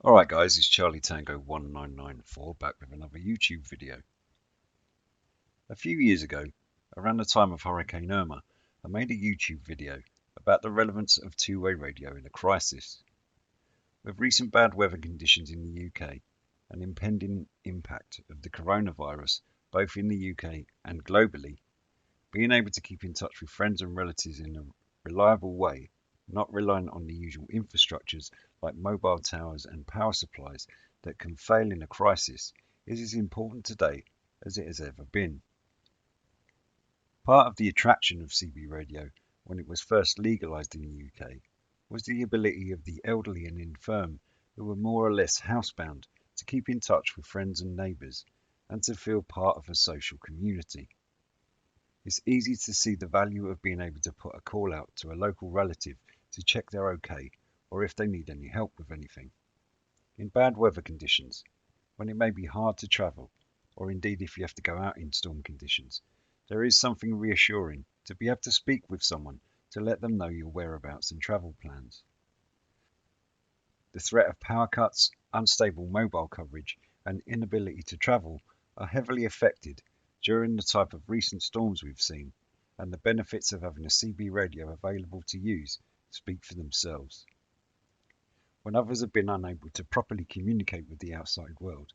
Alright guys, it's Charlie Tango 1994 back with another YouTube video. A few years ago, around the time of Hurricane Irma, I made a YouTube video about the relevance of two-way radio in a crisis. With recent bad weather conditions in the UK and impending impact of the coronavirus both in the UK and globally, being able to keep in touch with friends and relatives in a reliable way, not reliant on the usual infrastructures like mobile towers and power supplies that can fail in a crisis, is as important today as it has ever been. Part of the attraction of CB radio when it was first legalised in the UK was the ability of the elderly and infirm who were more or less housebound to keep in touch with friends and neighbours and to feel part of a social community. It's easy to see the value of being able to put a call out to a local relative to check they're okay or if they need any help with anything. In bad weather conditions, when it may be hard to travel, or indeed if you have to go out in storm conditions, there is something reassuring to be able to speak with someone to let them know your whereabouts and travel plans. The threat of power cuts, unstable mobile coverage, and inability to travel are heavily affected during the type of recent storms we've seen, and the benefits of having a CB radio available to use speak for themselves. When others have been unable to properly communicate with the outside world,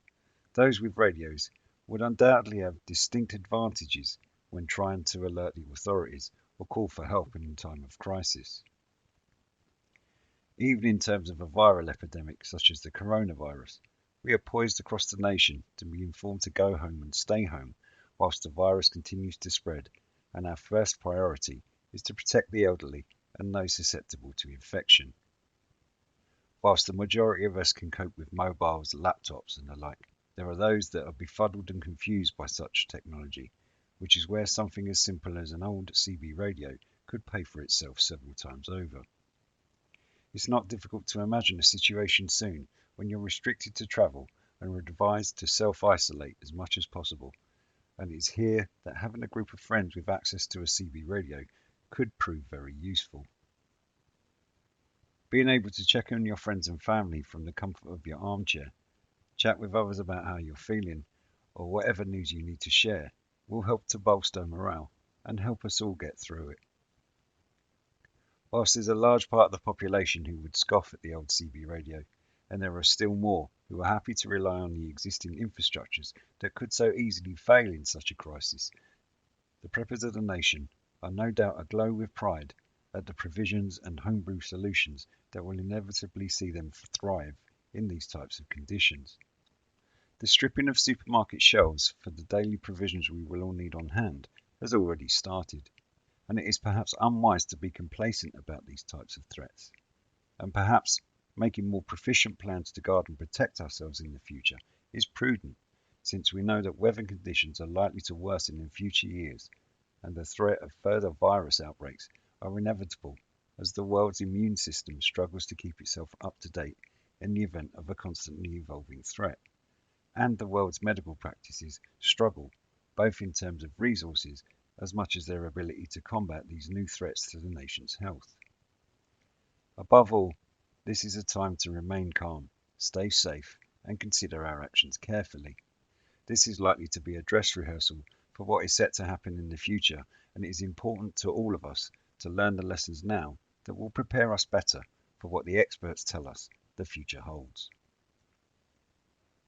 those with radios would undoubtedly have distinct advantages when trying to alert the authorities or call for help in a time of crisis. Even in terms of a viral epidemic such as the coronavirus, we are poised across the nation to be informed to go home and stay home whilst the virus continues to spread, and our first priority is to protect the elderly and those susceptible to infection. Whilst the majority of us can cope with mobiles, laptops and the like, there are those that are befuddled and confused by such technology, which is where something as simple as an old CB radio could pay for itself several times over. It's not difficult to imagine a situation soon when you're restricted to travel and are advised to self-isolate as much as possible, and it's here that having a group of friends with access to a CB radio could prove very useful. Being able to check on your friends and family from the comfort of your armchair, chat with others about how you're feeling, or whatever news you need to share, will help to bolster morale and help us all get through it. Whilst there's a large part of the population who would scoff at the old CB radio, and there are still more who are happy to rely on the existing infrastructures that could so easily fail in such a crisis, the preppers of the nation are no doubt aglow with pride at the provisions and homebrew solutions that will inevitably see them thrive in these types of conditions. The stripping of supermarket shelves for the daily provisions we will all need on hand has already started, and it is perhaps unwise to be complacent about these types of threats. And perhaps making more proficient plans to guard and protect ourselves in the future is prudent, since we know that weather conditions are likely to worsen in future years, and the threat of further virus outbreaks are inevitable as the world's immune system struggles to keep itself up to date in the event of a constantly evolving threat, and the world's medical practices struggle both in terms of resources as much as their ability to combat these new threats to the nation's health. Above all, this is a time to remain calm, stay safe, and consider our actions carefully. This is likely to be a dress rehearsal for what is set to happen in the future, and it is important to all of us to learn the lessons now that will prepare us better for what the experts tell us the future holds.